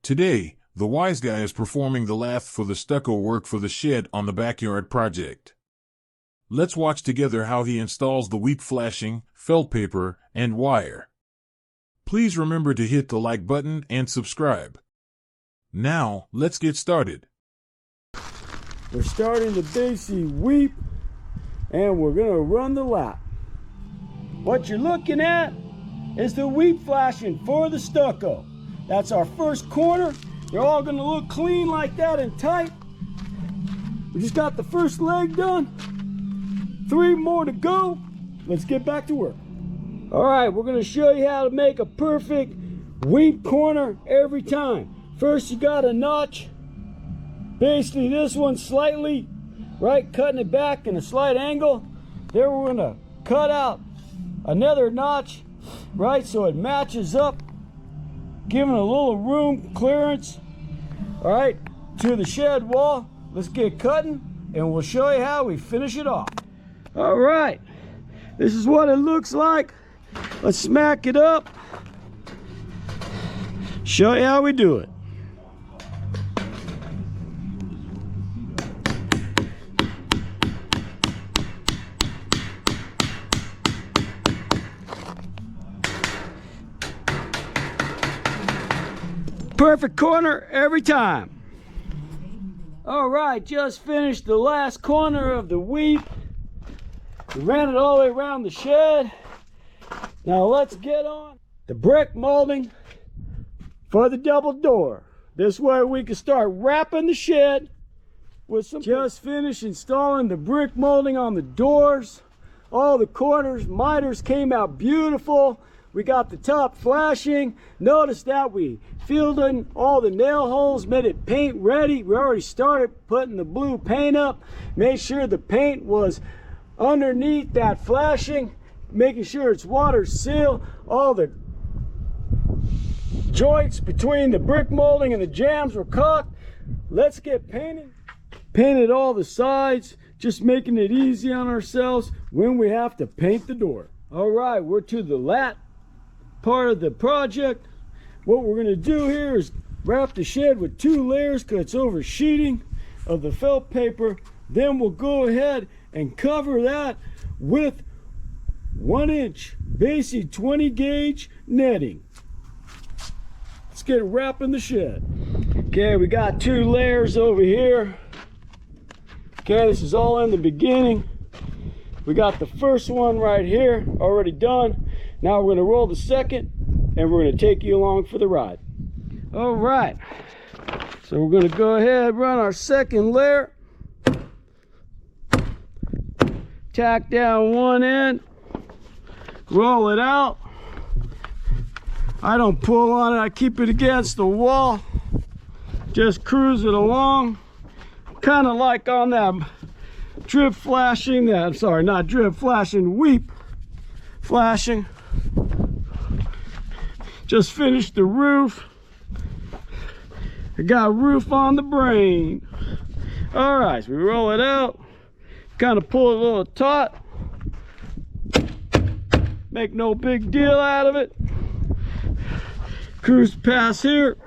Today, the wise guy is performing the lath for the stucco work for the shed on the backyard project. Let's watch together how he installs the weep flashing, felt paper, and wire. Please remember to hit the like button and subscribe. Now, let's get started. We're starting the basic weep, and we're going to run the lap. What you're looking at is the weep flashing for the stucco. That's our first corner. They're all going to look clean like that and tight. We just got the first leg done. 3 more to go. Let's get back to work. All right, we're going to show you how to make a perfect weep corner every time. First, you got a notch. Basically, this one slightly, right, cutting it back in a slight angle. Then we're going to cut out another notch, right, so it matches up, giving a little room clearance, all right, to the shed wall. Let's get cutting, and we'll show you how we finish it off. All right, this is what it looks like. Let's smack it up, show you how we do it. Perfect corner every time. All right, just finished the last corner of the weep. We ran it all the way around the shed. Now let's get on the brick molding for the double door. This way we can start wrapping the shed with some. Just finished installing the brick molding on the doors. All the corners, miters came out beautiful. We got the top flashing. Notice that we filled in all the nail holes, made it paint ready. We already started putting the blue paint up. Made sure the paint was underneath that flashing, making sure it's water seal. All the joints between the brick molding and the jambs were caulked. Let's get painting. Painted all the sides, just making it easy on ourselves when we have to paint the door. All right, we're to the lat part of the project. What we're going to do here is wrap the shed with 2 layers because it's over sheeting of the felt paper. Then we'll go ahead and cover that with 1-inch basic 20 gauge netting. Let's get wrapping the shed. Okay, we got 2 layers over here. Okay, this is all in the beginning. We got the first one right here already done. Now we're going to roll the second, and we're going to take you along for the ride. All right, so we're going to go ahead, run our second layer, tack down one end, roll it out. I don't pull on it, I keep it against the wall, just cruise it along, kind of like on that drip flashing, not drip flashing, weep flashing. Just finished the roof. I got roof on the brain. All right, so we roll it out, kind of pull it a little taut, make no big deal out of it. Cruise past here.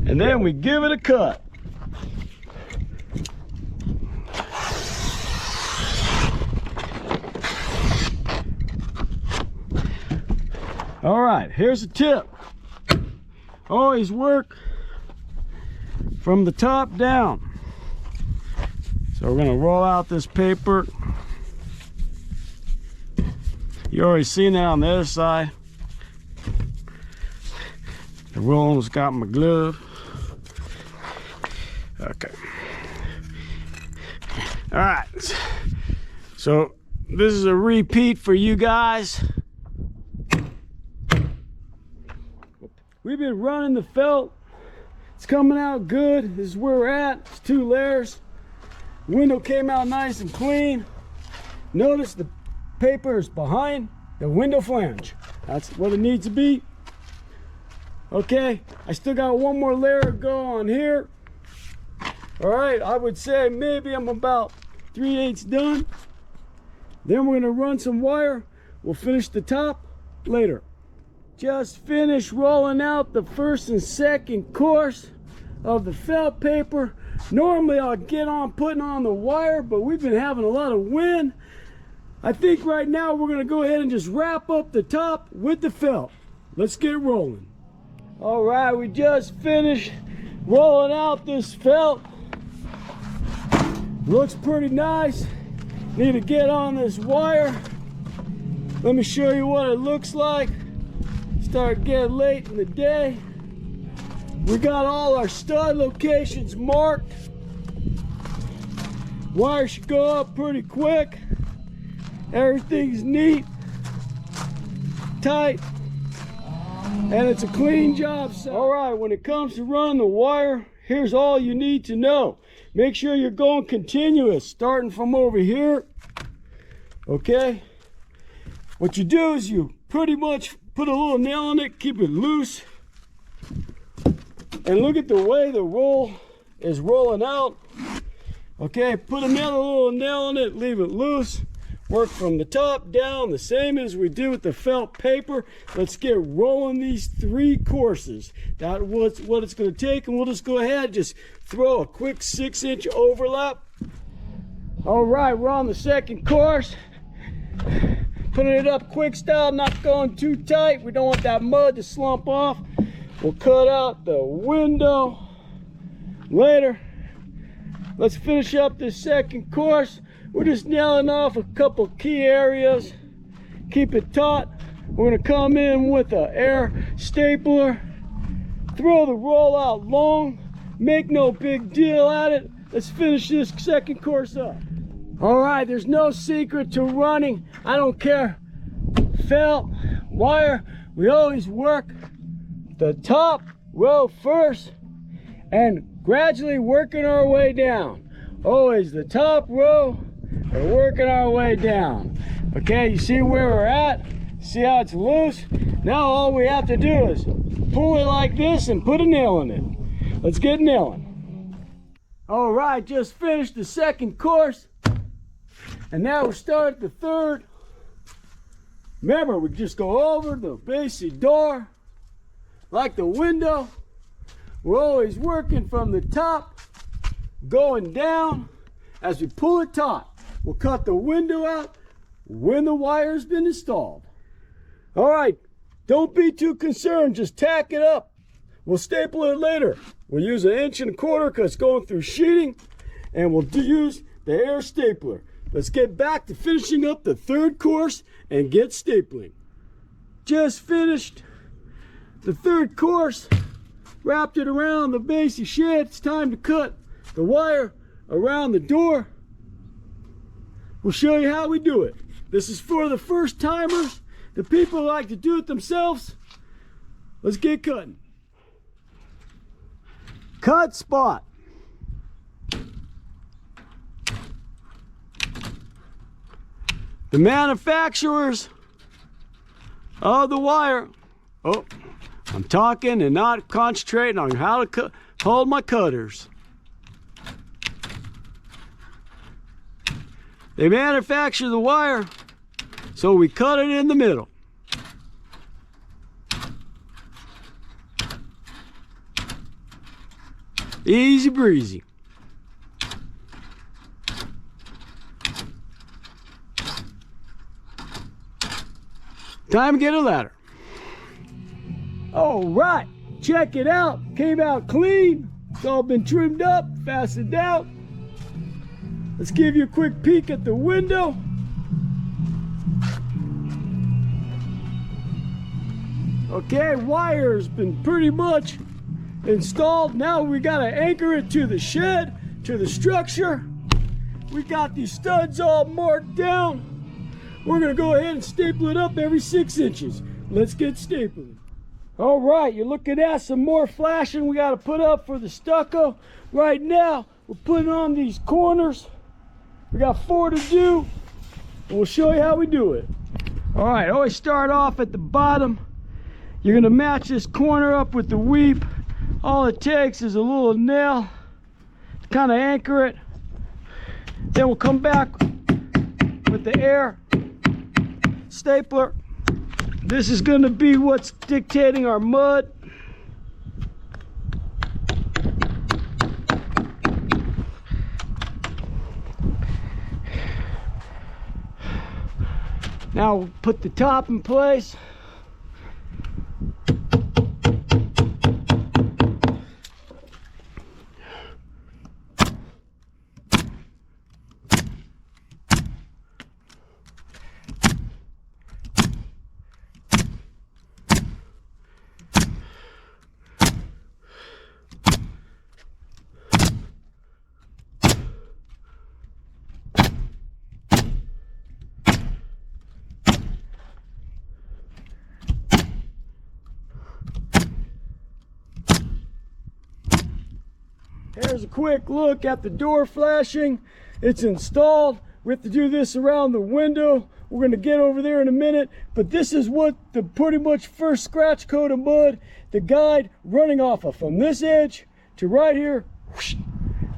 And then we give it a cut. All right, here's a tip. Always work from the top down. So we're gonna roll out this paper. You already seen that on the other side. The roll almost got my glove. Okay. All right. So this is a repeat for you guys. We've been running the felt. It's coming out good. This is where we're at. It's 2 layers. Window came out nice and clean. Notice the paper is behind the window flange. That's what it needs to be. Okay, I still got 1 more layer to go on here. All right, I would say maybe I'm about 3/8 done. Then we're gonna run some wire. We'll finish the top later. Just finished rolling out the first and second course of the felt paper. Normally I'll get on putting on the wire, but we've been having a lot of wind. I think right now we're gonna go ahead and just wrap up the top with the felt. Let's get rolling. All right, we just finished rolling out this felt. Looks pretty nice. Need to get on this wire. Let me show you what it looks like. Start getting late in the day. We got all our stud locations marked. Wire should go up pretty quick. Everything's neat, tight, and it's a clean job site. All right, when it comes to running the wire, here's all you need to know. Make sure you're going continuous, starting from over here. Okay? What you do is you pretty much put a little nail on it, keep it loose, and look at the way the roll is rolling out. Okay, put another little nail on it, leave it loose. Work from the top down, the same as we do with the felt paper. Let's get rolling these 3 courses. That's what it's going to take, and we'll just go ahead and just throw a quick 6-inch overlap. All right, we're on the second course. Putting it up quick style, not going too tight. We don't want that mud to slump off. We'll cut out the window later. Let's finish up this second course. We're just nailing off a couple key areas. Keep it taut. We're gonna come in with an air stapler. Throw the roll out long. Make no big deal at it. Let's finish this second course up. All right, there's no secret to running. I don't care. Felt, wire, we always work the top row first and gradually working our way down. Always the top row. We're working our way down. Okay, you see where we're at? See how it's loose? Now all we have to do is pull it like this and put a nail in it. Let's get nailing. All right, just finished the second course. And now we start the third. Remember, we just go over the basic door, like the window. We're always working from the top, going down. As we pull it taut, we'll cut the window out when the wire's been installed. All right, don't be too concerned, just tack it up. We'll staple it later. We'll use 1.25 inches because it's going through sheeting, and we'll use the air stapler. Let's get back to finishing up the third course and get stapling. Just finished the third course, wrapped it around the base of shed. It's time to cut the wire around the door. We'll show you how we do it. This is for the first timers, the people who like to do it themselves. Let's get cutting. Cut spot. The manufacturers of the wire. Oh, I'm talking and not concentrating on how to hold my cutters. They manufacture the wire, so we cut it in the middle. Easy breezy. Time to get a ladder. All right, check it out. Came out clean. It's all been trimmed up, fastened out. Let's give you a quick peek at the window. Okay, wire's been pretty much installed. Now we gotta anchor it to the shed, to the structure. We got these studs all marked down. We're gonna go ahead and staple it up every 6 inches. Let's get stapling. All right, you're looking at some more flashing we gotta put up for the stucco. Right now, we're putting on these corners. We got 4 to do, and we'll show you how we do it. All right, always start off at the bottom. You're gonna match this corner up with the weep. All it takes is a little nail to kind of anchor it. Then we'll come back with with the air stapler. This is going to be what's dictating our mud. Now we'll put the top in place. Here's a quick look at the door flashing. It's installed. We have to do this around the window. We're going to get over there in a minute, but this is what the pretty much first scratch coat of mud, the guide running off of from this edge to right here. Whoosh,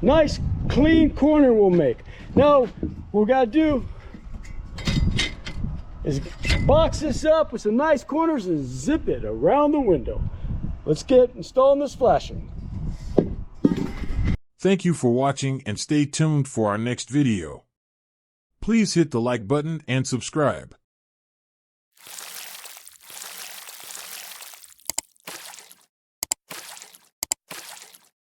nice clean corner we'll make. Now what we got to do is box this up with some nice corners and zip it around the window. Let's get installing this flashing. Thank you for watching and stay tuned for our next video. Please hit the like button and subscribe.